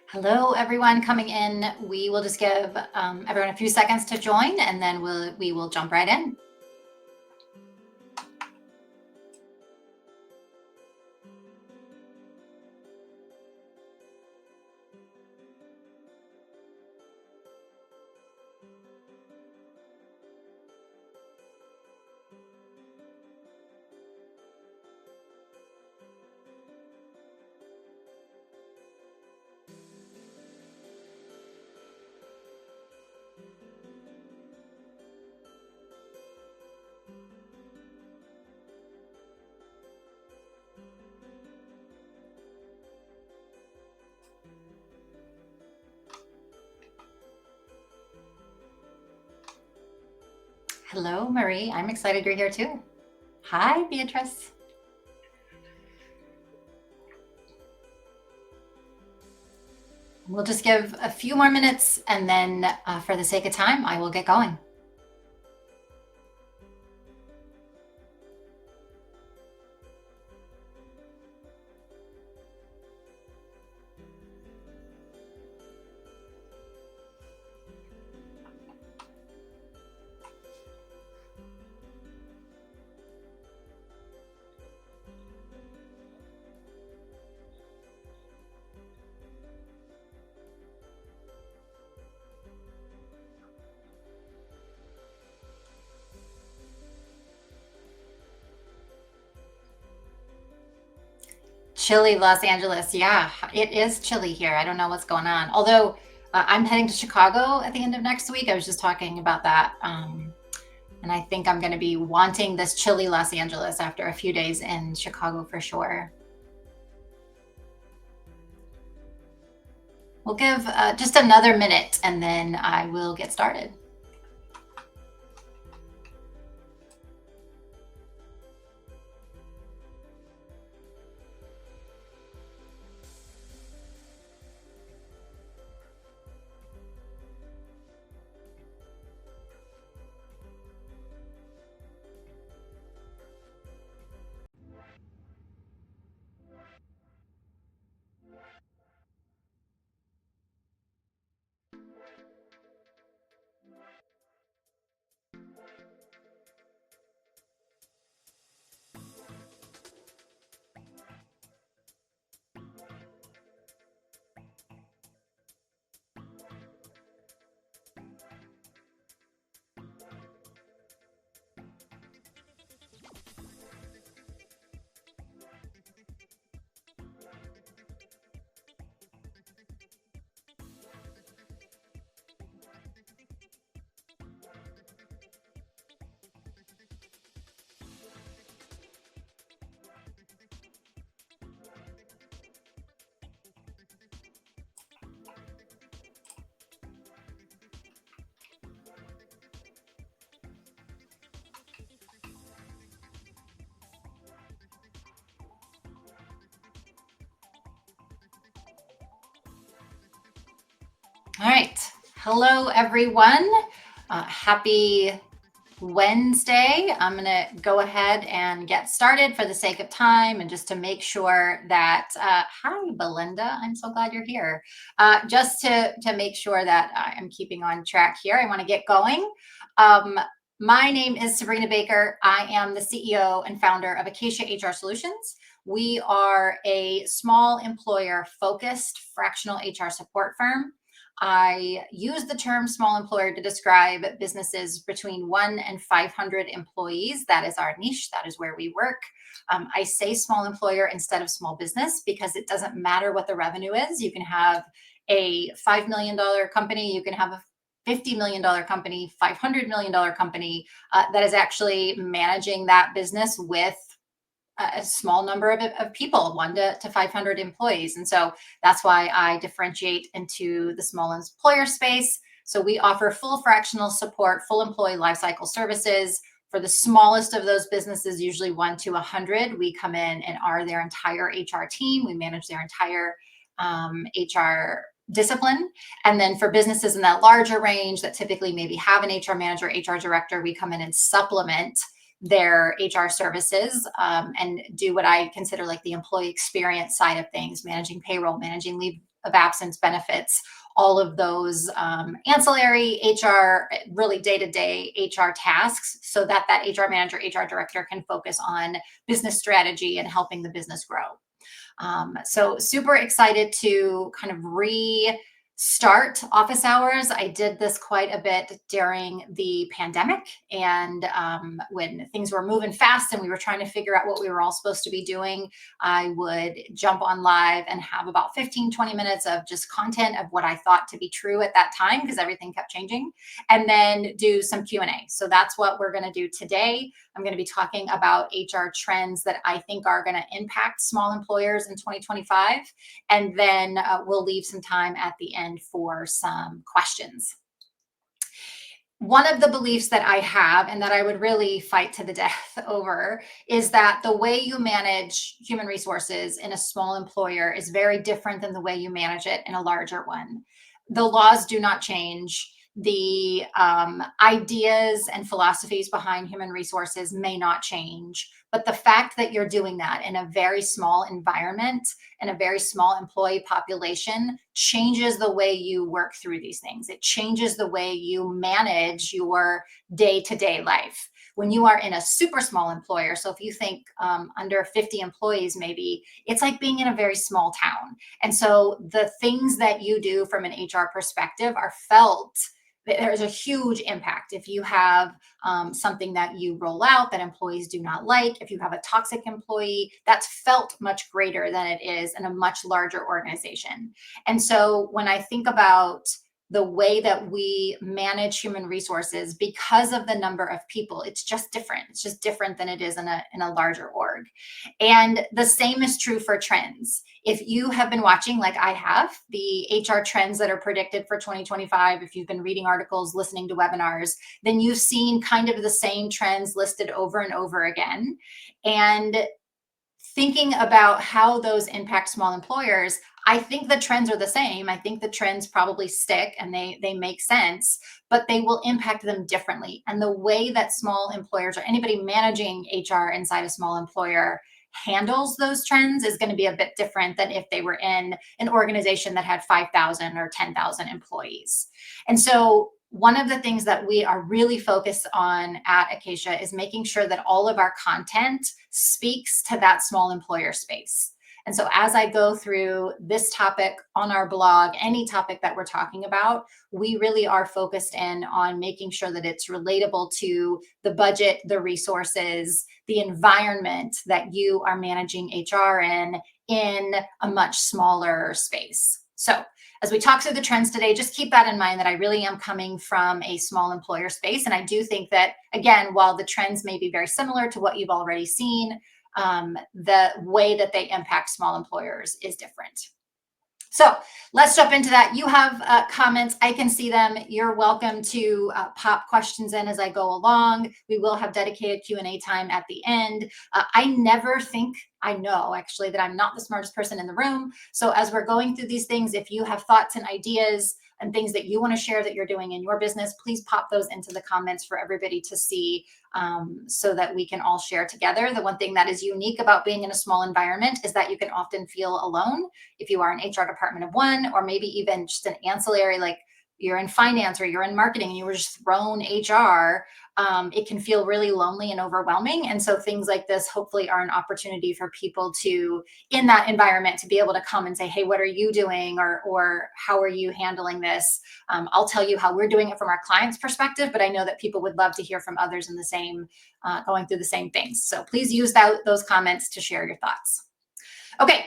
Hello, everyone coming in. We will just give everyone a few seconds to join, and then we will jump right in. Hello, Marie. I'm excited you're here too. Hi, Beatrice. We'll just give a few more minutes, and then for the sake of time, I will get going. Chilly Los Angeles. Yeah, it is chilly here. I don't know what's going on. Although I'm heading to Chicago at the end of next week. I was just talking about that. And I think I'm going to be wanting this chilly Los Angeles after a few days in Chicago for sure. We'll give just another minute, and then I will get started. All right. Hello, everyone. Happy Wednesday. I'm going to go ahead and get started for the sake of time and just to make sure that, hi, Belinda. I'm so glad you're here. Just to make sure that I'm keeping on track here, I want to get going. My name is Sabrina Baker. I am the CEO and founder of Acacia HR Solutions. We are a small employer focused fractional HR support firm. I use the term small employer to describe businesses between 1 and 500 employees. That is our niche. That is where we work. I say small employer instead of small business because it doesn't matter what the revenue is. You can have a $5 million company, you can have a $50 million company, $500 million company that is actually managing that business with a small number of people, 1 to 500 employees. And so that's why I differentiate into the small employer space. So we offer full fractional support, full employee lifecycle services for the smallest of those businesses, usually 1 to 100. We come in and are their entire HR team. We manage their entire HR discipline. And then for businesses in that larger range that typically maybe have an HR manager, HR director, we come in and supplement their HR services and do what I consider like the employee experience side of things, managing payroll, managing leave of absence benefits, all of those ancillary HR, really day-to-day HR tasks, so that that HR manager, HR director can focus on business strategy and helping the business grow. So super excited to kind of restart office hours. I did this quite a bit during the pandemic, and when things were moving fast and we were trying to figure out what we were all supposed to be doing, I would jump on live and have about 15-20 minutes of just content of what I thought to be true at that time, because everything kept changing, and then do some Q&A. So that's what we're going to do today. I'm going to be talking about HR trends that I think are going to impact small employers in 2025. And then we'll leave some time at the end for some questions. One of the beliefs that I have, and that I would really fight to the death over, is that the way you manage human resources in a small employer is very different than the way you manage it in a larger one. The laws do not change. The ideas and philosophies behind human resources may not change, but the fact that you're doing that in a very small environment and a very small employee population changes the way you work through these things. It changes the way you manage your day-to-day life. When you are in a super small employer, so if you think under 50 employees, maybe, it's like being in a very small town. And so the things that you do from an HR perspective are felt. There's a huge impact if you have something that you roll out that employees do not like. If you have a toxic employee, that's felt much greater than it is in a much larger organization. And so when I think about the way that we manage human resources, because of the number of people, it's just different. It's just different than it is in a larger org. And the same is true for trends. If you have been watching, like I have, the HR trends that are predicted for 2025, if you've been reading articles, listening to webinars, then you've seen kind of the same trends listed over and over again. And thinking about how those impact small employers, I think the trends are the same. I think the trends probably stick and they make sense, but they will impact them differently. And the way that small employers or anybody managing HR inside a small employer handles those trends is going to be a bit different than if they were in an organization that had 5,000 or 10,000 employees. And so one of the things that we are really focused on at Acacia is making sure that all of our content speaks to that small employer space. And so as I go through this topic on our blog, any topic that we're talking about, we really are focused in on making sure that it's relatable to the budget, the resources, the environment that you are managing HR in a much smaller space. So as we talk through the trends today, just keep that in mind, that I really am coming from a small employer space. And I do think that, again, while the trends may be very similar to what you've already seen, the way that they impact small employers is different. So let's jump into that. You have comments. I can see them. You're welcome to pop questions in as I go along. We will have dedicated Q&A time at the end. I never think, I know actually that I'm not the smartest person in the room. So as we're going through these things, if you have thoughts and ideas and things that you want to share that you're doing in your business, please pop those into the comments for everybody to see, so that we can all share together. The one thing that is unique about being in a small environment is that you can often feel alone if you are an HR department of one, or maybe even just an ancillary, like you're in finance or you're in marketing and you were just thrown HR. It can feel really lonely and overwhelming. And so things like this hopefully are an opportunity for people to, in that environment, to be able to come and say, hey, what are you doing? Or how are you handling this? I'll tell you how we're doing it from our client's perspective, but I know that people would love to hear from others in the same, going through the same things. So please use those comments to share your thoughts. Okay,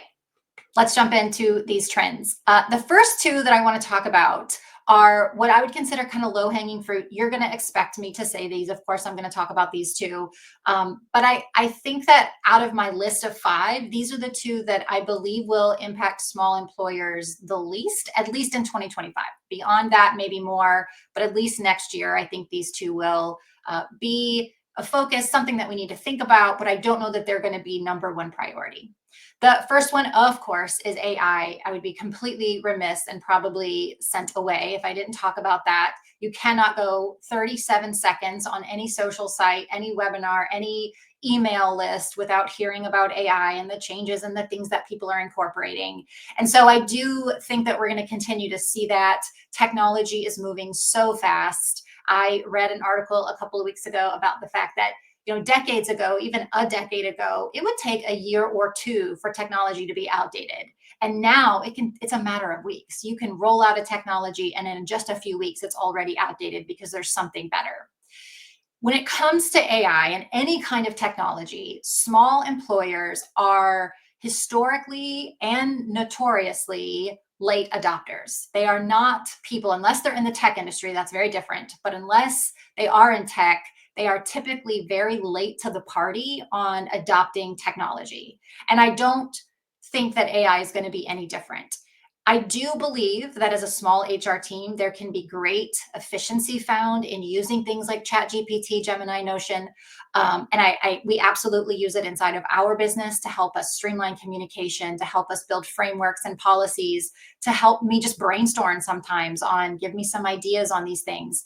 let's jump into these trends. The first two that I want to talk about are what I would consider kind of low-hanging fruit. You're going to expect me to say these. Of course, I'm going to talk about these too. But I think that out of my list of 5, these are the 2 that I believe will impact small employers the least, at least in 2025. Beyond that, maybe more, but at least next year, I think these 2 will be a focus, something that we need to think about, but I don't know that they're going to be number 1 priority. The first one, of course, is AI. I would be completely remiss and probably sent away if I didn't talk about that. You cannot go 37 seconds on any social site, any webinar, any email list without hearing about AI and the changes and the things that people are incorporating. And so I do think that we're going to continue to see that. Technology is moving so fast. I read an article a couple of weeks ago about the fact that, decades ago, even a decade ago, it would take a year or two for technology to be outdated. And now it's a matter of weeks. You can roll out a technology and in just a few weeks it's already outdated because there's something better. When it comes to AI and any kind of technology, small employers are historically and notoriously late adopters. They are not people, unless they're in the tech industry, that's very different. But unless they are in tech, they are typically very late to the party on adopting technology. And I don't think that AI is going to be any different. I do believe that as a small HR team, there can be great efficiency found in using things like ChatGPT, Gemini, Notion. And we absolutely use it inside of our business to help us streamline communication, to help us build frameworks and policies, to help me just brainstorm sometimes on give me some ideas on these things,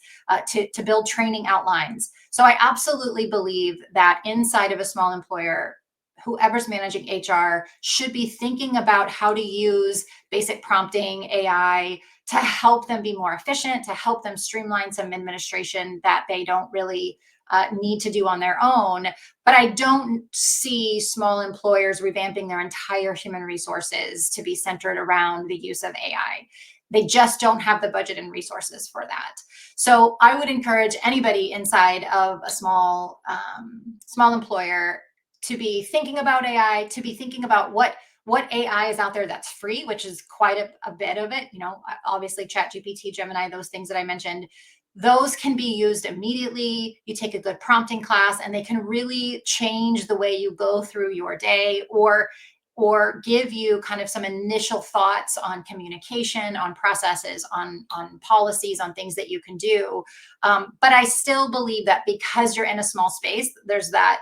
to build training outlines. So I absolutely believe that inside of a small employer, whoever's managing HR should be thinking about how to use basic prompting AI to help them be more efficient, to help them streamline some administration that they don't really need to do on their own. But I don't see small employers revamping their entire human resources to be centered around the use of AI. They just don't have the budget and resources for that. So I would encourage anybody inside of a small employer to be thinking about AI, to be thinking about what AI is out there that's free, which is quite a bit of it. Obviously ChatGPT, Gemini, those things that I mentioned, those can be used immediately. You take a good prompting class and they can really change the way you go through your day, or give you kind of some initial thoughts on communication, on processes, on policies, on things that you can do. But I still believe that because you're in a small space, there's that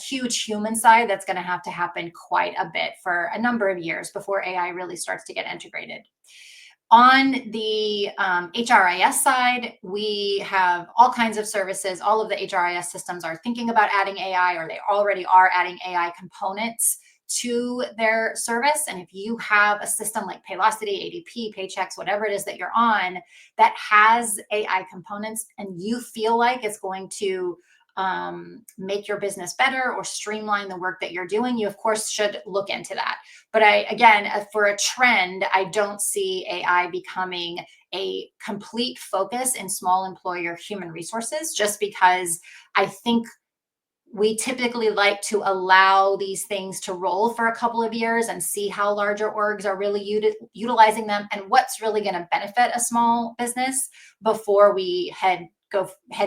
huge human side that's going to have to happen quite a bit for a number of years before AI really starts to get integrated. On the HRIS side, we have all kinds of services. All of the HRIS systems are thinking about adding AI, or they already are adding AI components to their service. And if you have a system like Paylocity, ADP, Paychex, whatever it is that you're on that has AI components and you feel like it's going to make your business better or streamline the work that you're doing, you of course should look into that. But for a trend, I don't see AI becoming a complete focus in small employer human resources, just because I think we typically like to allow these things to roll for a couple of years and see how larger orgs are really utilizing them and what's really going to benefit a small business before we head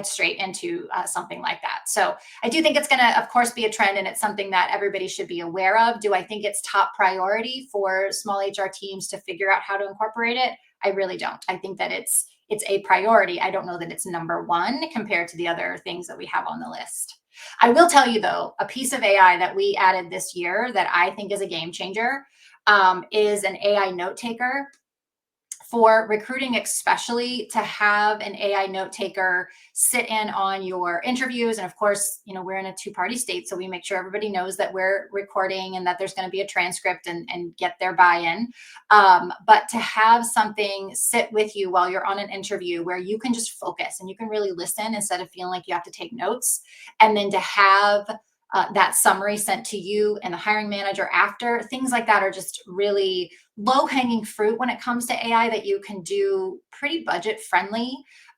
straight into something like that. So I do think it's going to, of course, be a trend, and it's something that everybody should be aware of. Do I think it's top priority for small HR teams to figure out how to incorporate it? I really don't. I think that it's a priority. I don't know that it's number one compared to the other things that we have on the list. I will tell you, though, a piece of AI that we added this year that I think is a game changer is an AI note taker. For recruiting, especially, to have an AI note taker sit in on your interviews. And of course, we're in a two-party state, so we make sure everybody knows that we're recording and that there's going to be a transcript and get their buy-in. But to have something sit with you while you're on an interview where you can just focus and you can really listen instead of feeling like you have to take notes, and then to have that summary sent to you and the hiring manager after, things like that are just really low-hanging fruit when it comes to AI that you can do pretty budget friendly,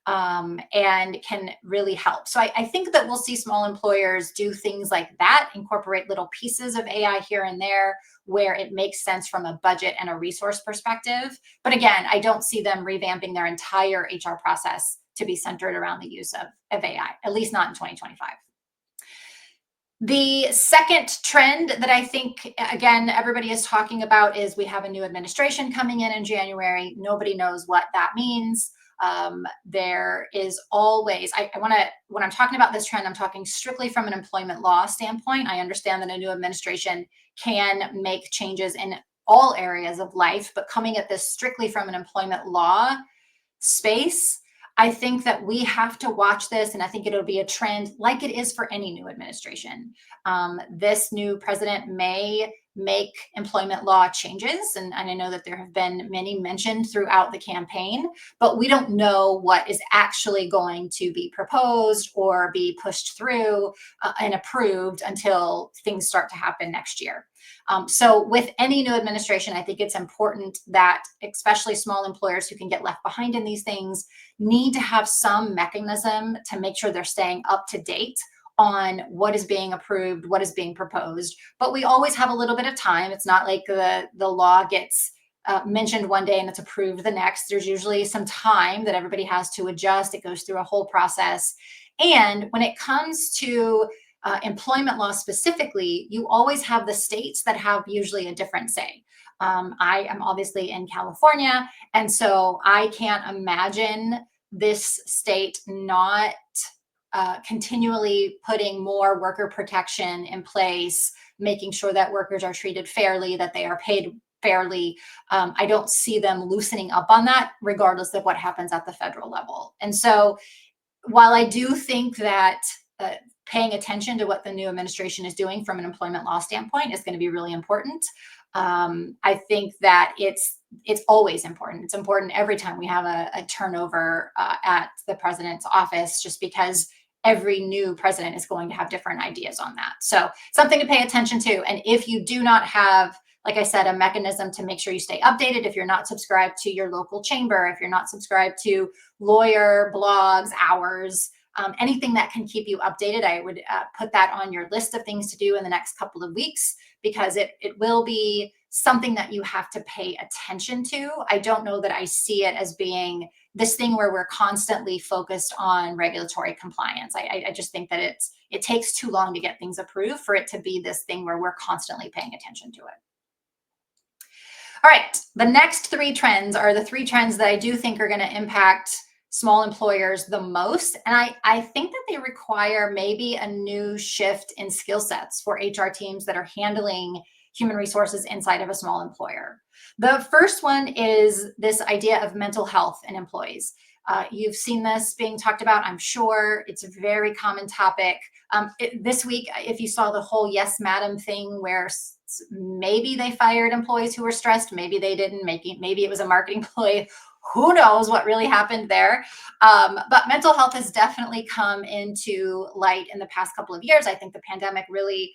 and can really help. So I think that we'll see small employers do things like that, incorporate little pieces of AI here and there where it makes sense from a budget and a resource perspective. But again, I don't see them revamping their entire HR process to be centered around the use of AI, at least not in 2025. The second trend that I think, again, everybody is talking about is we have a new administration coming in January. Nobody knows what that means. There is always, when I'm talking about this trend, I'm talking strictly from an employment law standpoint. I understand that a new administration can make changes in all areas of life, but coming at this strictly from an employment law space, I think that we have to watch this, and I think it'll be a trend like it is for any new administration. This new president may make employment law changes, and I know that there have been many mentioned throughout the campaign, but we don't know what is actually going to be proposed or be pushed through and approved until things start to happen next year. So, with any new administration, I think it's important that, especially small employers who can get left behind in these things, need to have some mechanism to make sure they're staying up to date on what is being approved, what is being proposed. But we always have a little bit of time. It's not like the law gets mentioned one day and it's approved the next. There's usually some time that everybody has to adjust. It goes through a whole process. And when it comes to employment law specifically, you always have the states that have usually a different say. I am obviously in California, and so I can't imagine this state not continually putting more worker protection in place, making sure that workers are treated fairly, that they are paid fairly. I don't see them loosening up on that, regardless of what happens at the federal level. And so, while I do think that paying attention to what the new administration is doing from an employment law standpoint is going to be really important, I think that it's always important. It's important every time we have a turnover at the president's office, just because every new president is going to have different ideas on that. So, something to pay attention to. And if you do not have, like I said, a mechanism to make sure you stay updated, if you're not subscribed to your local chamber, if you're not subscribed to lawyer blogs, hours, anything that can keep you updated, I would put that on your list of things to do in the next couple of weeks, because it will be something that you have to pay attention to. I don't know that I see it as being this thing where we're constantly focused on regulatory compliance. I just think that it takes too long to get things approved for it to be this thing where we're constantly paying attention to it. All right, the next three trends are the three trends that I do think are going to impact small employers the most. And I think that they require maybe a new shift in skill sets for HR teams that are handling human resources inside of a small employer. The first one is this idea of mental health in employees. You've seen this being talked about, I'm sure. It's a very common topic. This week, if you saw the whole Yes, Madam thing, where maybe they fired employees who were stressed, maybe they didn't, maybe it was a marketing ploy. Who knows what really happened there? But mental health has definitely come into light in the past couple of years. I think the pandemic really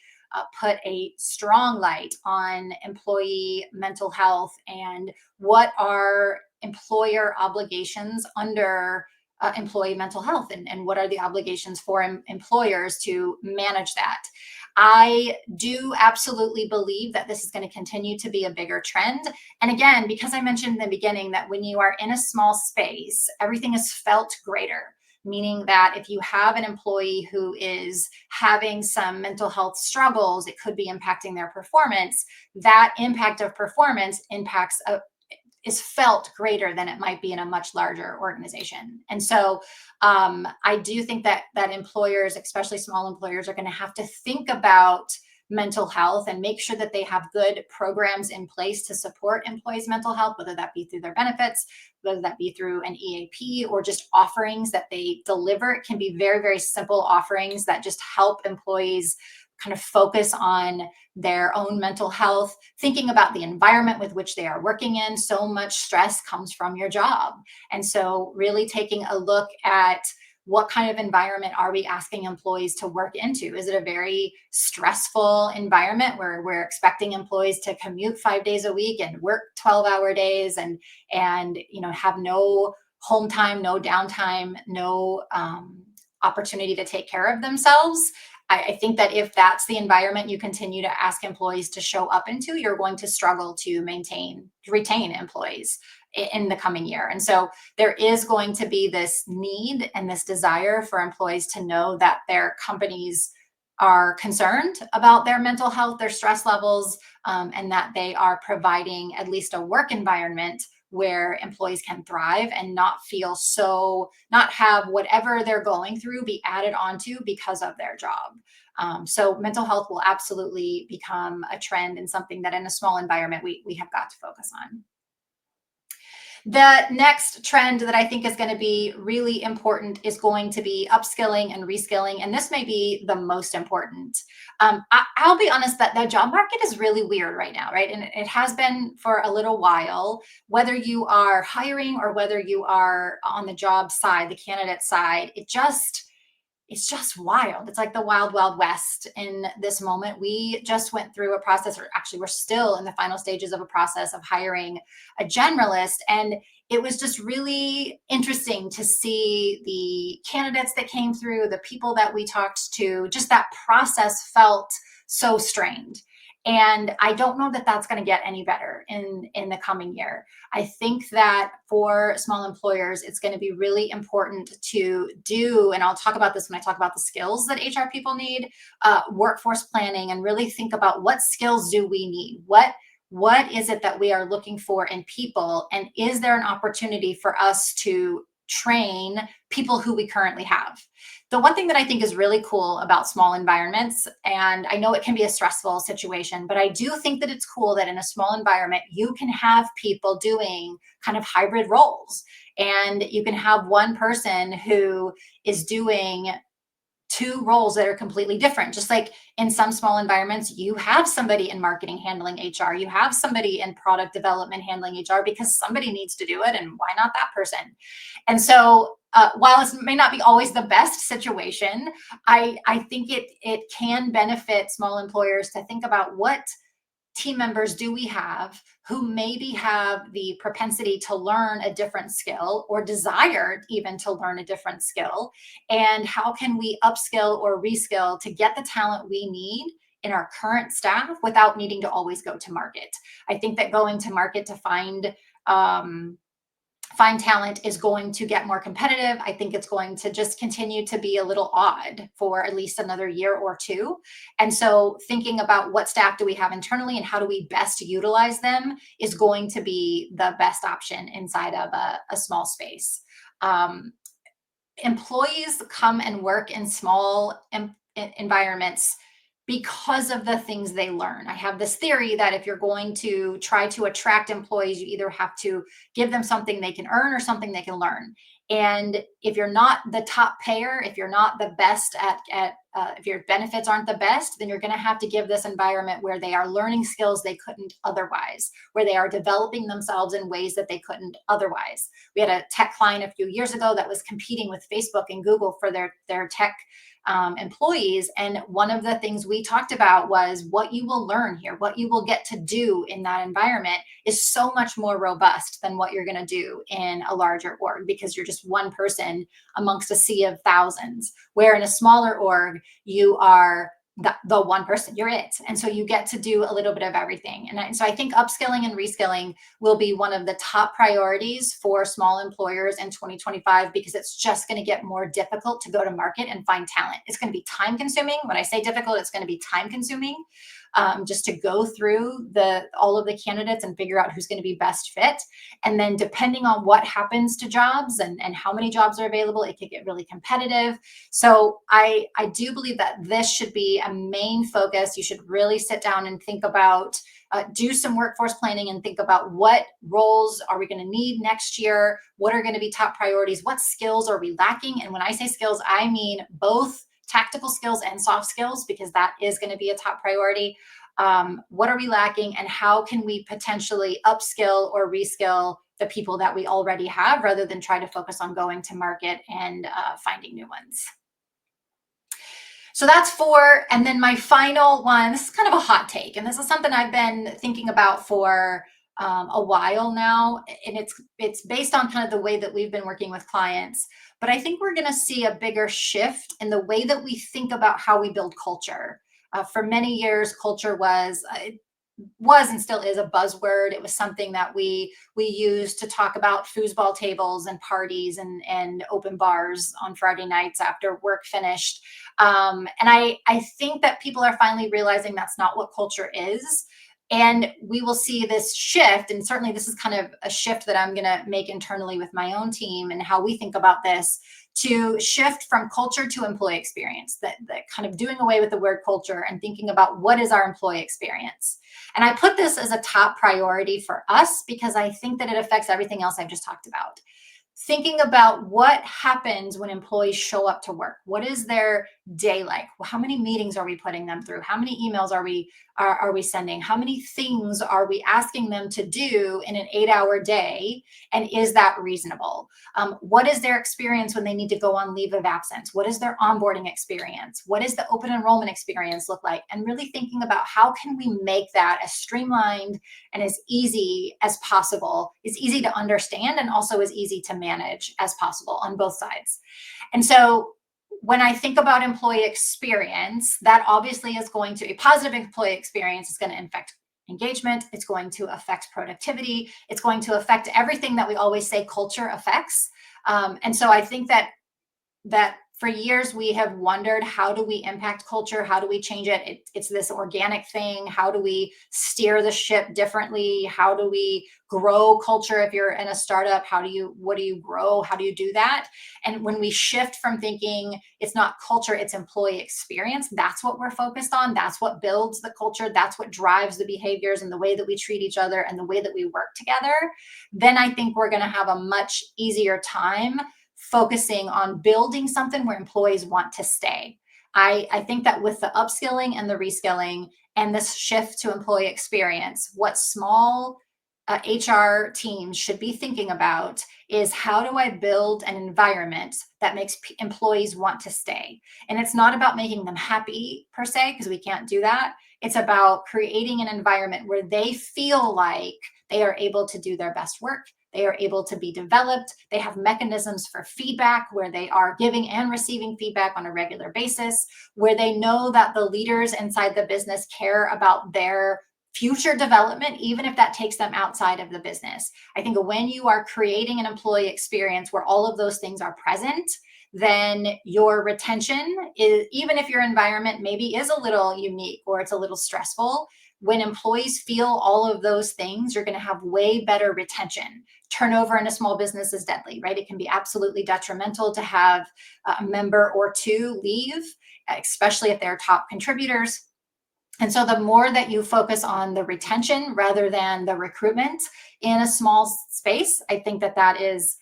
put a strong light on employee mental health and what are employer obligations under employee mental health, and what are the obligations for employers to manage that. I do absolutely believe that this is going to continue to be a bigger trend. And again, because I mentioned in the beginning that when you are in a small space, everything is felt greater, meaning that if you have an employee who is having some mental health struggles, it could be impacting their performance. That impact of performance is felt greater than it might be in a much larger organization. And so I do think that employers, especially small employers, are going to have to think about mental health and make sure that they have good programs in place to support employees' mental health, whether that be through their benefits, whether that be through an EAP, or just offerings that they deliver. It can be very, very simple offerings that just help employees kind of focus on their own mental health, thinking about the environment with which they are working in. So much stress comes from your job. And so, really taking a look at what kind of environment are we asking employees to work into? Is it a very stressful environment where we're expecting employees to commute 5 days a week and work 12-hour days and have no home time, no downtime, no opportunity to take care of themselves? I think that if that's the environment you continue to ask employees to show up into, you're going to struggle to retain employees in the coming year. And so there is going to be this need and this desire for employees to know that their companies are concerned about their mental health, their stress levels, and that they are providing at least a work environment where employees can thrive and not have whatever they're going through be added onto because of their job. So mental health will absolutely become a trend and something that in a small environment we have got to focus on. The next trend that I think is going to be really important is going to be upskilling and reskilling. And this may be the most important. I'll be honest that the job market is really weird right now, right? And it has been for a little while, whether you are hiring or whether you are on the job side, the candidate side, it's just wild. It's like the wild, wild west in this moment. We just went through a process, or actually, we're still in the final stages of a process of hiring a generalist. And it was just really interesting to see the candidates that came through, the people that we talked to, just that process felt so strained. And I don't know that that's going to get any better in the coming year. I think that for small employers, it's going to be really important to do, and I'll talk about this when I talk about the skills that HR people need, workforce planning, and really think about what skills do we need? What is it that we are looking for in people? And is there an opportunity for us to train people who we currently have? The one thing that I think is really cool about small environments, and I know it can be a stressful situation, but I do think that it's cool that in a small environment, you can have people doing kind of hybrid roles. And you can have one person who is doing two roles that are completely different. Just like in some small environments, you have somebody in marketing handling HR, you have somebody in product development handling HR because somebody needs to do it, and why not that person? And so, while it may not be always the best situation, I think it can benefit small employers to think about what team members do we have who maybe have the propensity to learn a different skill or desire even to learn a different skill, and how can we upskill or reskill to get the talent we need in our current staff without needing to always go to market. I think that going to market to um, find talent is going to get more competitive. I think it's going to just continue to be a little odd for at least another year or two. And so, thinking about what staff do we have internally and how do we best utilize them is going to be the best option inside of a small space. Um, Employees come and work in small environments because of the things they learn. I have this theory that if you're going to try to attract employees, you either have to give them something they can earn or something they can learn. And if you're not the top payer, if you're not the best if your benefits aren't the best, then you're going to have to give this environment where they are learning skills they couldn't otherwise, where they are developing themselves in ways that they couldn't otherwise. We had a tech client a few years ago that was competing with Facebook and Google for their tech employees. And one of the things we talked about was what you will learn here, what you will get to do in that environment is so much more robust than what you're going to do in a larger org, because you're just one person amongst a sea of thousands. Where in a smaller org, you are the one person, you're it. And so you get to do a little bit of everything. So I think upskilling and reskilling will be one of the top priorities for small employers in 2025, because it's just going to get more difficult to go to market and find talent. It's going to be time consuming. When I say difficult, it's going to be time consuming, just to go through all of the candidates and figure out who's going to be best fit. And then depending on what happens to jobs and how many jobs are available, it could get really competitive. So I do believe that this should be a main focus. You should really sit down and think about, do some workforce planning and think about what roles are we going to need next year? What are going to be top priorities? What skills are we lacking? And when I say skills, I mean both tactical skills and soft skills, because that is going to be a top priority. What are we lacking, and how can we potentially upskill or reskill the people that we already have, rather than try to focus on going to market and finding new ones? So that's four. And then my final one, this is kind of a hot take, and this is something I've been thinking about for a while now. And it's based on kind of the way that we've been working with clients. But I think we're going to see a bigger shift in the way that we think about how we build culture. For many years, culture was and still is a buzzword. It was something that we used to talk about foosball tables and parties and open bars on Friday nights after work finished. And I think that people are finally realizing that's not what culture is. And we will see this shift. And certainly, this is kind of a shift that I'm going to make internally with my own team and how we think about this, to shift from culture to employee experience, that kind of doing away with the word culture and thinking about what is our employee experience. And I put this as a top priority for us because I think that it affects everything else I've just talked about. Thinking about what happens when employees show up to work. What is their day like? How many meetings are we putting them through? How many emails are we sending? How many things are we asking them to do in an 8-hour day? And is that reasonable? What is their experience when they need to go on leave of absence? What is their onboarding experience? What is the open enrollment experience look like? And really thinking about how can we make that as streamlined and as easy as possible, as easy to understand and also as easy to manage as possible on both sides. And so when I think about employee experience, that obviously is going to, a positive employee experience is going to affect engagement. It's going to affect productivity. It's going to affect everything that we always say culture affects. And so I think that for years we have wondered, how do we impact culture? How do we change it? It's this organic thing. How do we steer the ship differently? How do we grow culture? If you're in a startup, what do you grow? How do you do that? And when we shift from thinking it's not culture, it's employee experience, that's what we're focused on. That's what builds the culture. That's what drives the behaviors and the way that we treat each other and the way that we work together. Then I think we're going to have a much easier time focusing on building something where employees want to stay. I think that with the upskilling and the reskilling and this shift to employee experience, what small HR teams should be thinking about is, how do I build an environment that makes employees want to stay? And it's not about making them happy per se, because we can't do that. It's about creating an environment where they feel like they are able to do their best work. They are able to be developed. They have mechanisms for feedback where they are giving and receiving feedback on a regular basis, where they know that the leaders inside the business care about their future development, even if that takes them outside of the business. I think when you are creating an employee experience where all of those things are present, then your retention is, even if your environment maybe is a little unique or it's a little stressful, when employees feel all of those things, you're going to have way better retention. Turnover in a small business is deadly, right? It can be absolutely detrimental to have a member or two leave, especially if they're top contributors. And so the more that you focus on the retention rather than the recruitment in a small space, I think that is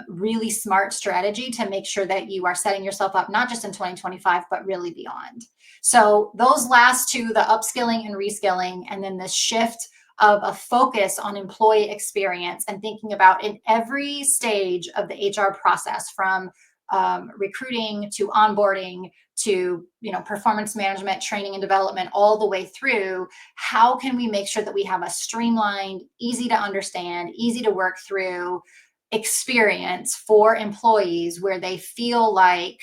really smart strategy to make sure that you are setting yourself up, not just in 2025, but really beyond. So those last two, the upskilling and reskilling, and then the shift of a focus on employee experience and thinking about in every stage of the HR process, from recruiting to onboarding to performance management, training and development, all the way through, how can we make sure that we have a streamlined, easy to understand, easy to work through experience for employees where they feel like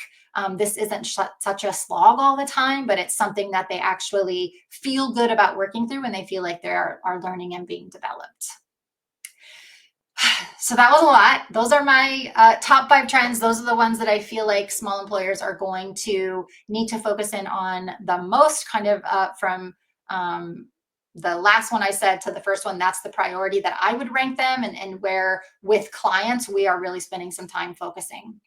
this isn't such a slog all the time, but it's something that they actually feel good about working through, and they feel like they are learning and being developed. So that was a lot. Those are my top 5 trends. Those are the ones that I feel like small employers are going to need to focus in on the most, kind of from the last one I said to the first one. That's the priority that I would rank them, and where with clients, we are really spending some time focusing.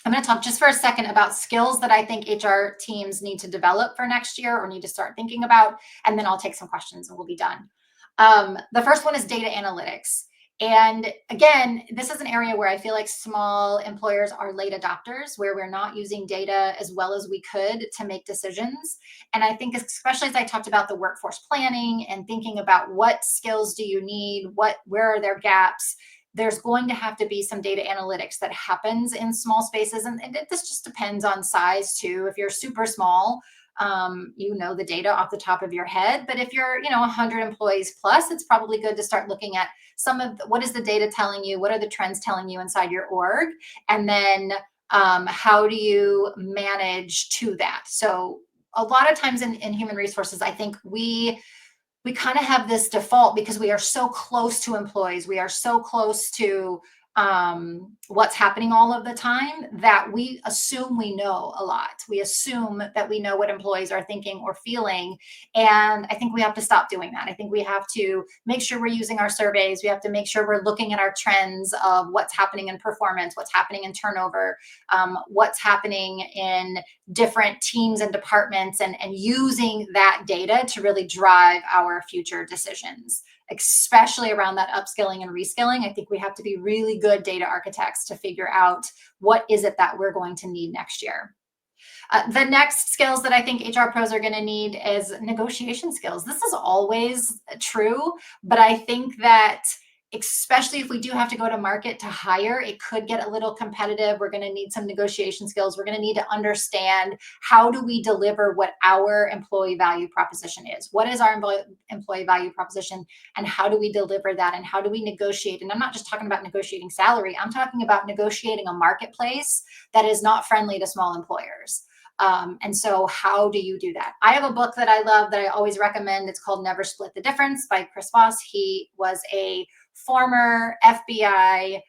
I'm going to talk just for a second about skills that I think HR teams need to develop for next year or need to start thinking about, and then I'll take some questions and we'll be done. The first one is data analytics. And again, this is an area where I feel like small employers are late adopters, where we're not using data as well as we could to make decisions. And I think, especially as I talked about the workforce planning and thinking about what skills do you need, where are there gaps, there's going to have to be some data analytics that happens in small spaces. And this just depends on size too. If you're super small, the data off the top of your head. But if you're, 100 employees plus, it's probably good to start looking at what is the data telling you? What are the trends telling you inside your org? And then how do you manage to that? So a lot of times in human resources, I think we kind of have this default, because we are so close to employees. We are so close to what's happening all of the time, that we assume we know a lot. We assume that we know what employees are thinking or feeling. And I think we have to stop doing that. I think we have to make sure we're using our surveys. We have to make sure we're looking at our trends of what's happening in performance, what's happening in turnover, what's happening in different teams and departments, and using that data to really drive our future decisions, especially around that upskilling and reskilling. I think we have to be really good data architects to figure out what is it that we're going to need next year. The next skills that I think HR pros are going to need is negotiation skills. This is always true, but I think that especially if we do have to go to market to hire, it could get a little competitive. We're going to need some negotiation skills. We're going to need to understand, how do we deliver what our employee value proposition is? What is our employee value proposition, and how do we deliver that, and how do we negotiate? And I'm not just talking about negotiating salary. I'm talking about negotiating a marketplace that is not friendly to small employers. And so how do you do that? I have a book that I love that I always recommend. It's called Never Split the Difference by Chris Voss. He was a former FBI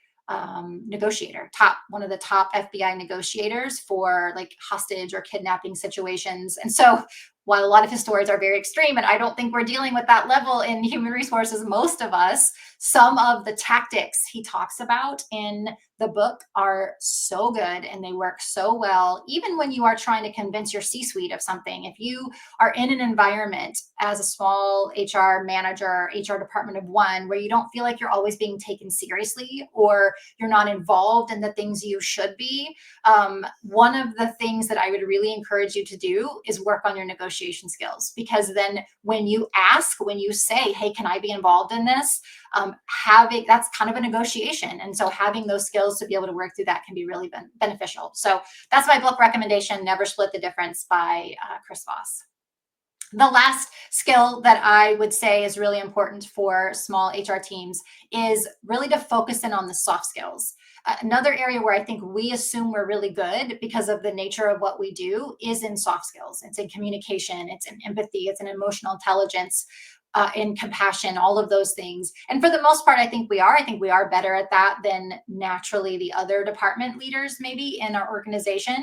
negotiator, one of the top FBI negotiators for like hostage or kidnapping situations. And so while a lot of his stories are very extreme, and I don't think we're dealing with that level in human resources, most of us, some of the tactics he talks about in the book are so good and they work so well, even when you are trying to convince your C-suite of something. If you are in an environment as a small HR manager, HR department of one, where you don't feel like you're always being taken seriously, or you're not involved in the things you should be, one of the things that I would really encourage you to do is work on your negotiation skills. Because then when you ask, when you say, hey, can I be involved in this? Having that's kind of a negotiation. And so having those skills to be able to work through that can be really beneficial. So that's my book recommendation, Never Split the Difference by Chris Voss. The last skill that I would say is really important for small HR teams is really to focus in on the soft skills. Another area where I think we assume we're really good because of the nature of what we do is in soft skills. It's in communication, it's in empathy, it's in emotional intelligence, in compassion, all of those things. And for the most part, I think we are. I think we are better at that than naturally the other department leaders maybe in our organization.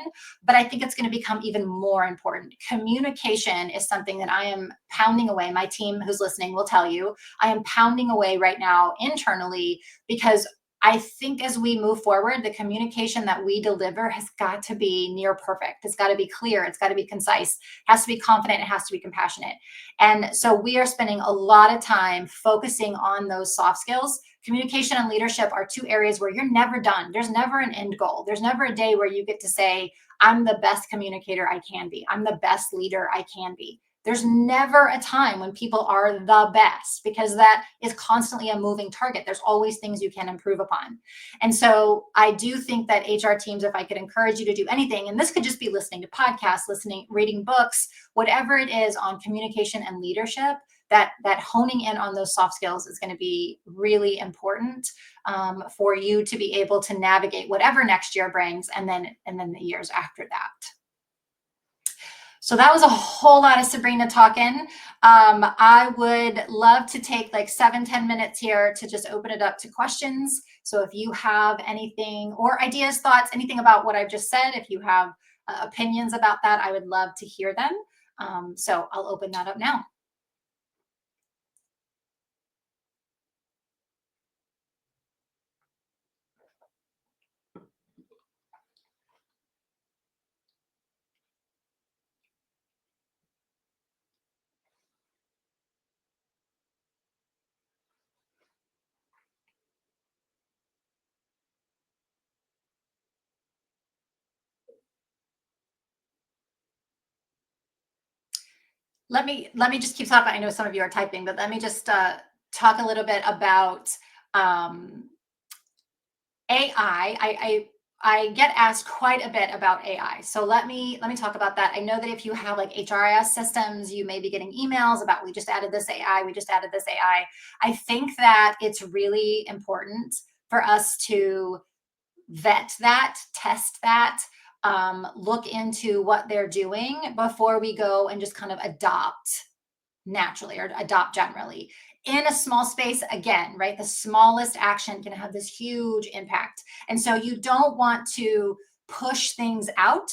But I think it's going to become even more important. Communication is something that I am pounding away. My team who's listening will tell you, I am pounding away right now internally, because I think as we move forward, the communication that we deliver has got to be near perfect. It's got to be clear. It's got to be concise. It has to be confident. It has to be compassionate. And so we are spending a lot of time focusing on those soft skills. Communication and leadership are two areas where you're never done. There's never an end goal. There's never a day where you get to say, I'm the best communicator I can be. I'm the best leader I can be. There's never a time when people are the best, because that is constantly a moving target. There's always things you can improve upon. And so I do think that HR teams, if I could encourage you to do anything, and this could just be listening to podcasts, reading books, whatever it is on communication and leadership, that honing in on those soft skills is going to be really important, for you to be able to navigate whatever next year brings, and then the years after that. So that was a whole lot of Sabrina talking. I would love to take like 7-10 minutes here to just open it up to questions. So if you have anything or ideas, thoughts, anything about what I've just said, if you have opinions about that, I would love to hear them. So I'll open that up now. Let me just keep talking. I know some of you are typing, but let me just talk a little bit about um, AI. I get asked quite a bit about AI. So let me talk about that. I know that if you have like HRIS systems, you may be getting emails about, we just added this AI, we just added this AI. I think that it's really important for us to vet that, test that, look into what they're doing before we go and just kind of adopt naturally or adopt generally. in a small space, again, right? The smallest action can have this huge impact. And so you don't want to push things out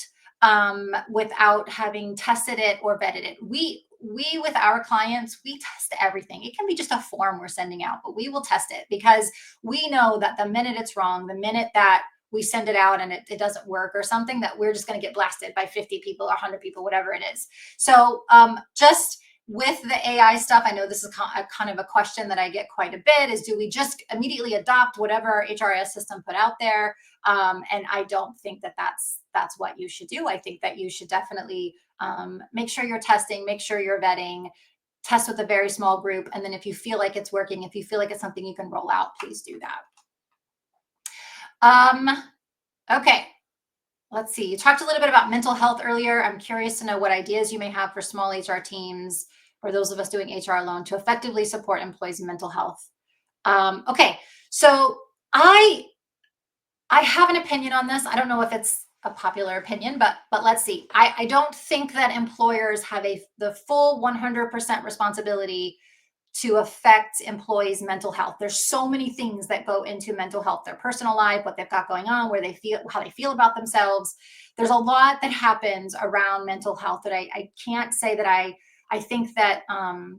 without having tested it or vetted it. We with our clients, we test everything. It can be just a form we're sending out, but we will test it because we know that the minute it's wrong, the minute that we send it out and it doesn't work or something, that we're just going to get blasted by 50 people or 100 people, whatever it is. So just with the AI stuff, I know this is a kind of a question that I get quite a bit is, do we just immediately adopt whatever our HRIS system put out there? And I don't think that that's what you should do. I think that you should definitely make sure you're testing, make sure you're vetting, test with a very small group. And then if you feel like it's working, if you feel like it's something you can roll out, please do that. Okay, let's see. You talked a little bit about mental health earlier. I'm curious to know what ideas you may have for small HR teams or those of us doing HR alone to effectively support employees' mental health. Okay, so I have an opinion on this. I don't know if it's a popular opinion, but let's see. I don't think that employers have the full 100% responsibility to affect employees' mental health. There's so many things that go into mental health, their personal life, what they've got going on, where they feel, how they feel about themselves. There's a lot that happens around mental health that I can't say that I think that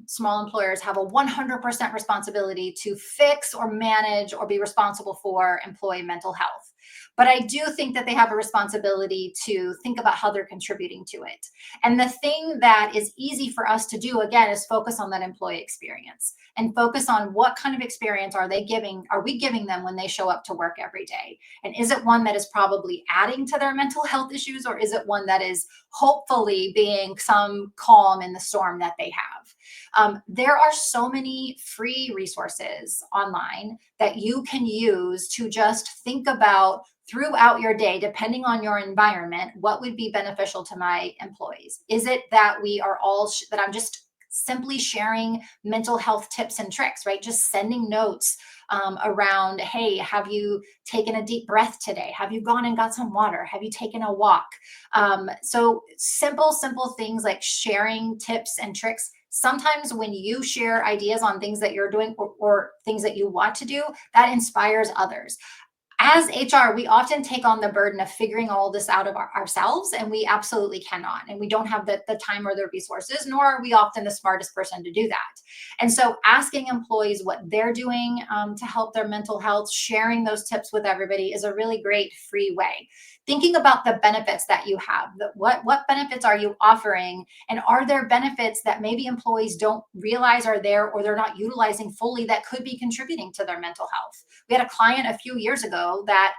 small employers have a 100% responsibility to fix or manage or be responsible for employee mental health. But I do think that they have a responsibility to think about how they're contributing to it. And the thing that is easy for us to do, again, is focus on that employee experience and focus on what kind of experience are we giving them when they show up to work every day? And is it one that is probably adding to their mental health issues, or is it one that is hopefully being some calm in the storm that they have? There are so many free resources online that you can use to just think about throughout your day, depending on your environment, what would be beneficial to my employees? Is it that we are all, that I'm just simply sharing mental health tips and tricks, right? Just sending notes around, hey, have you taken a deep breath today? Have you gone and got some water? Have you taken a walk? So simple things like sharing tips and tricks. Sometimes when you share ideas on things that you're doing or things that you want to do, that inspires others. As HR, we often take on the burden of figuring all this out of ourselves, and we absolutely cannot. And we don't have the time or the resources, nor are we often the smartest person to do that. And so, asking employees what they're doing to help their mental health, sharing those tips with everybody is a really great free way. Thinking about the benefits that you have, what benefits are you offering, and are there benefits that maybe employees don't realize are there or they're not utilizing fully that could be contributing to their mental health? We had a client a few years ago that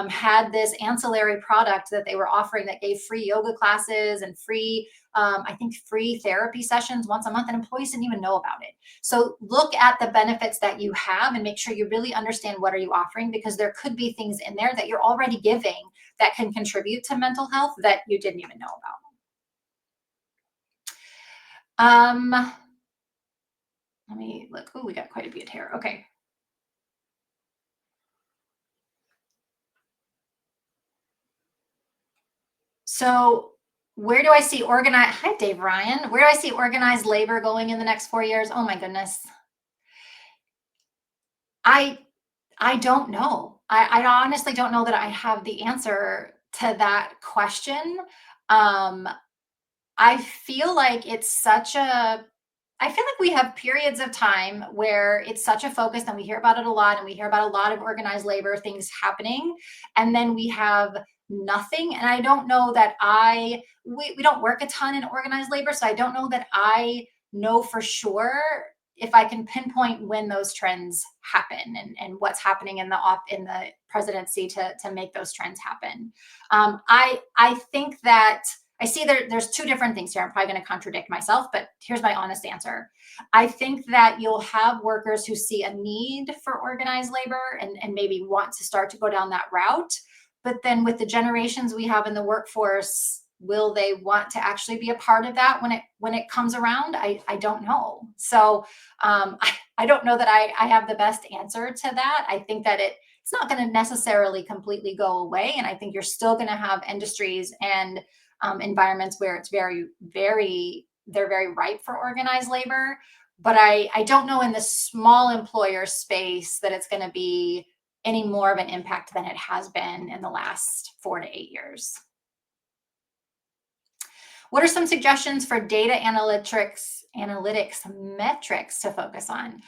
had this ancillary product that they were offering that gave free yoga classes and free, I think, free therapy sessions once a month, and employees didn't even know about it. So look at the benefits that you have and make sure you really understand what are you offering, because there could be things in there that you're already giving that can contribute to mental health that you didn't even know about. Let me look. Oh, we got quite a bit here. Okay. So where do I see organized? Hi, Dave Ryan. Where do I see organized labor going in the next 4 years? Oh my goodness. I I don't know. I honestly don't know that I have the answer to that question. Um, I feel like it's such a I feel like we have periods of time where it's such a focus and we hear about it a lot and we hear about a lot of organized labor things happening. And then we have nothing. And I don't know that we don't work a ton in organized labor. So I don't know that I know for sure if I can pinpoint when those trends happen and what's happening in the presidency to make those trends happen. I think that I see there's two different things here. I'm probably going to contradict myself, but here's my honest answer. I think that you'll have workers who see a need for organized labor and maybe want to start to go down that route. But then with the generations we have in the workforce, will they want to actually be a part of that when it comes around? I don't know. So I don't know that I have the best answer to that. I think that it's not going to necessarily completely go away. And I think you're still going to have industries and environments where it's they're very ripe for organized labor. But I don't know in the small employer space that it's going to be any more of an impact than it has been in the last 4 to 8 years. What are some suggestions for data analytics metrics to focus on?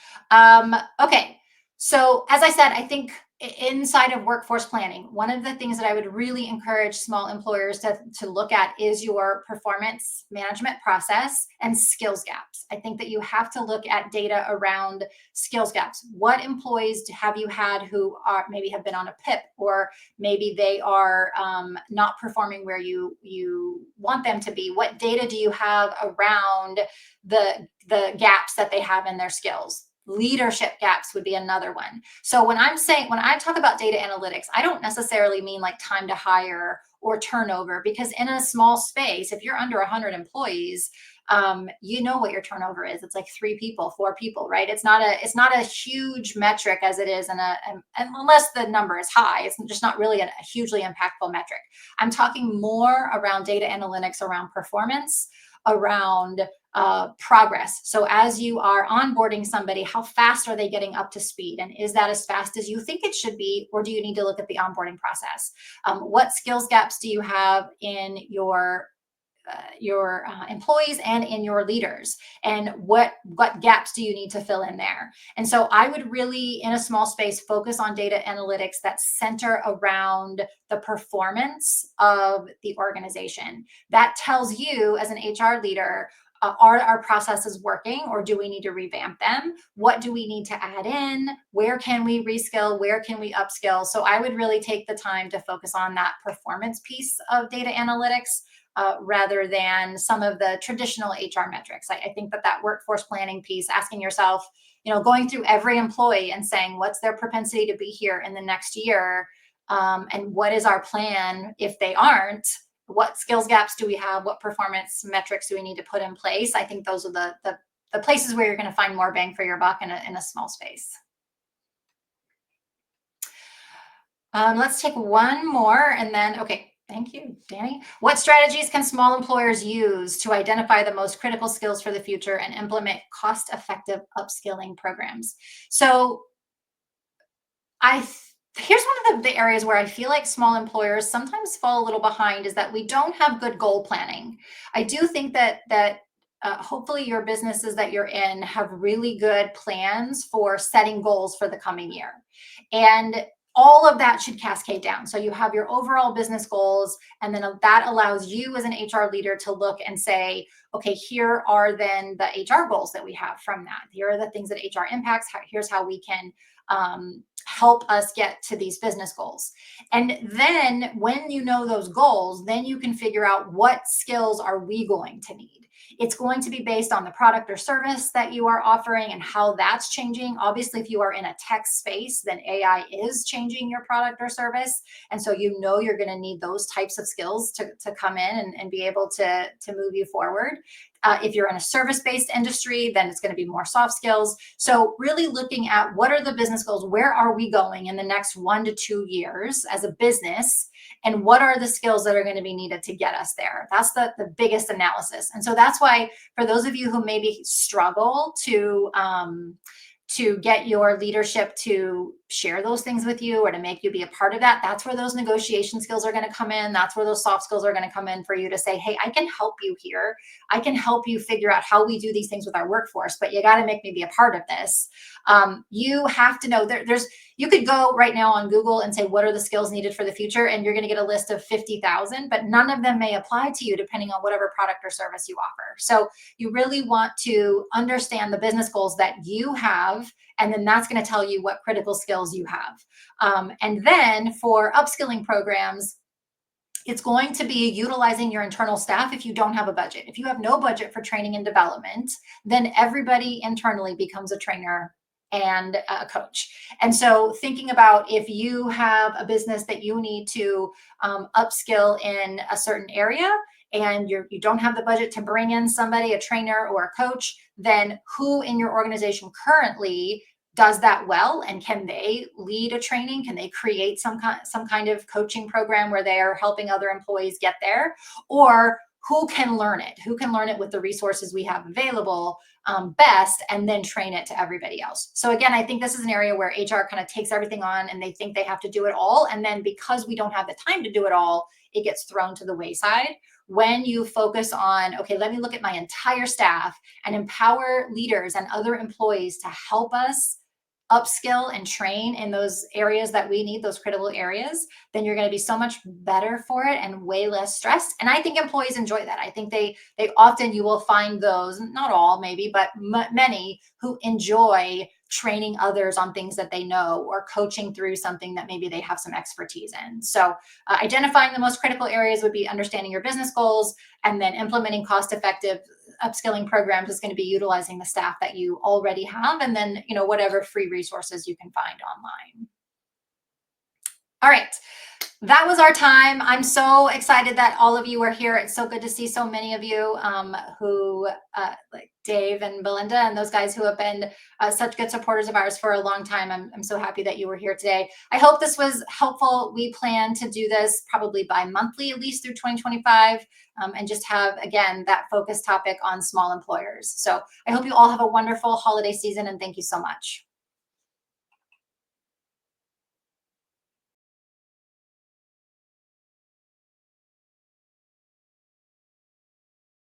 Okay, so as I said, I think inside of workforce planning, one of the things that I would really encourage small employers to look at is your performance management process and skills gaps. I think that you have to look at data around skills gaps. What employees have you had who are maybe have been on a PIP, or maybe they are not performing where you want them to be? What data do you have around the gaps that they have in their skills? Leadership gaps would be another one. So when I talk about data analytics, I don't necessarily mean like time to hire or turnover, because in a small space, if you're under 100 employees, you know what your turnover is. It's like 3 people, 4 people, right? It's not a huge metric as it is and unless the number is high, it's just not really a hugely impactful metric. I'm talking more around data analytics, around performance, around progress. So as you are onboarding somebody, how fast are they getting up to speed? And is that as fast as you think it should be? Or do you need to look at the onboarding process? What skills gaps do you have in your employees and in your leaders, and what gaps do you need to fill in there? And so I would really, in a small space, focus on data analytics that center around the performance of the organization. That tells you as an HR leader, are our processes working, or do we need to revamp them? What do we need to add in? Where can we reskill? Where can we upskill? So I would really take the time to focus on that performance piece of data analytics, rather than some of the traditional HR metrics. I think that workforce planning piece, asking yourself, going through every employee and saying, what's their propensity to be here in the next year? And what is our plan if they aren't? What skills gaps do we have? What performance metrics do we need to put in place? I think those are the places where you're going to find more bang for your buck in a small space. Let's take one more and then, okay. Thank you, Danny. What strategies can small employers use to identify the most critical skills for the future and implement cost-effective upskilling programs? So here's one of the areas where I feel like small employers sometimes fall a little behind, is that we don't have good goal planning. I do think that hopefully your businesses that you're in have really good plans for setting goals for the coming year. And all of that should cascade down. So you have your overall business goals, and then that allows you as an HR leader to look and say, okay, here are then the HR goals that we have from that. Here are the things that HR impacts. Here's how we can help us get to these business goals. And then when you know those goals, then you can figure out what skills are we going to need. It's going to be based on the product or service that you are offering and how that's changing. Obviously, if you are in a tech space, then AI is changing your product or service. And so you're going to need those types of skills to come in and be able to move you forward. If you're in a service-based industry, then it's going to be more soft skills. So really looking at what are the business goals, where are we going in the next 1 to 2 years as a business, and what are the skills that are going to be needed to get us there? That's the biggest analysis. And so that's why, for those of you who maybe struggle to get your leadership to share those things with you or to make you be a part of that, that's where those negotiation skills are going to come in. That's where those soft skills are going to come in for you to say, hey, I can help you here. I can help you figure out how we do these things with our workforce, but you got to make me be a part of this. You have to know you could go right now on Google and say, what are the skills needed for the future? And you're going to get a list of 50,000, but none of them may apply to you depending on whatever product or service you offer. So you really want to understand the business goals that you have, and then that's going to tell you what critical skills you have. And then for upskilling programs, it's going to be utilizing your internal staff if you don't have a budget. If you have no budget for training and development, then everybody internally becomes a trainer and a coach. And so thinking about, if you have a business that you need to upskill in a certain area, and you don't have the budget to bring in somebody, a trainer or a coach, then who in your organization currently does that well, and can they lead a training? Can they create some kind of coaching program where they are helping other employees get there? Or who can learn it? Who can learn it with the resources we have available? best, and then train it to everybody else. So again, I think this is an area where HR kind of takes everything on and they think they have to do it all. And then because we don't have the time to do it all, it gets thrown to the wayside. When you focus on, okay, let me look at my entire staff and empower leaders and other employees to help us upskill and train in those areas that we need, those critical areas, then you're going to be so much better for it and way less stressed. And I think employees enjoy that. I think they often, you will find those, not all maybe, but many who enjoy training others on things that they know or coaching through something that maybe they have some expertise in. So identifying the most critical areas would be understanding your business goals, and then implementing cost effective upskilling programs is going to be utilizing the staff that you already have, and then whatever free resources you can find online. All right, that was our time. I'm so excited that all of you are here. It's so good to see so many of you who like Dave and Belinda and those guys who have been such good supporters of ours for a long time. I'm so happy that you were here today. I hope this was helpful. We plan to do this probably bi-monthly, at least through 2025, and just have, again, that focus topic on small employers. So I hope you all have a wonderful holiday season, and thank you so much.